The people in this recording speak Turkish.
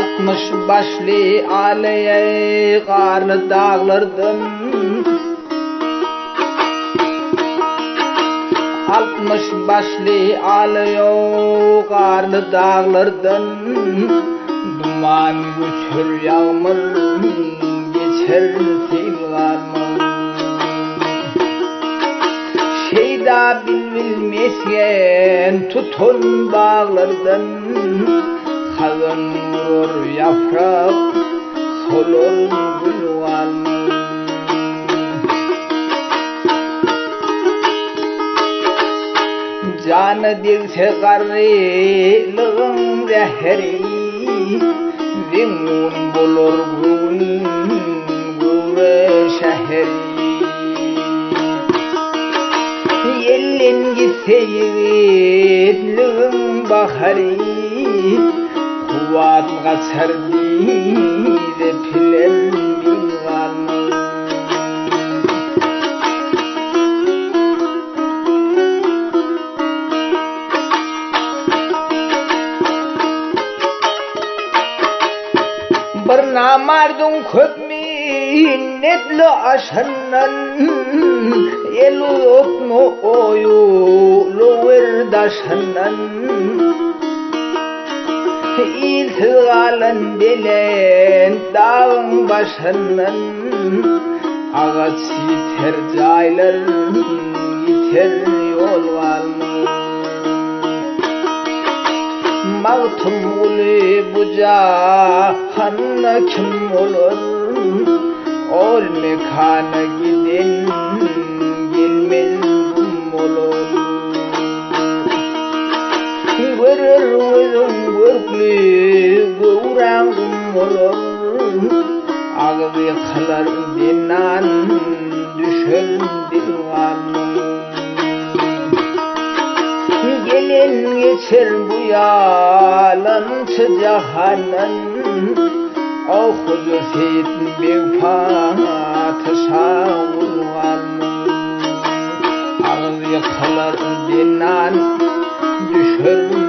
60 başlı aleye karnı dağlardım, 60 başlı aleye karnı dağlardım. Duman göçer yağmur geçer silgarmır. Şeyda bilmesyen tutun bağlardan, Kazan vurur yaprak solur gül varmır. Canı dilse garrilığın zehri, Zingun bulur gün güve şehri. Yellin gitse yiğitliğin bahari, Kuvat kaçar bize pilen bin varmır. Bir namardın köp minnetli aşından, El okmu oyulu verdaşından, İlsiz kalan belen dağın başından, Ağaç yiter caylar yiter yol varmır. Mağtum ulu bu cahanna kim olur? Ol mekana gidin gelmez olur. Görür gözüm görklü gurangım olur. Ağzı kalar dinan düşer divanım. Gelin geçer bu yalançı cahanın, Oh Hüseyin bir padişahın varmır. Ağzı yakalar dinan düşer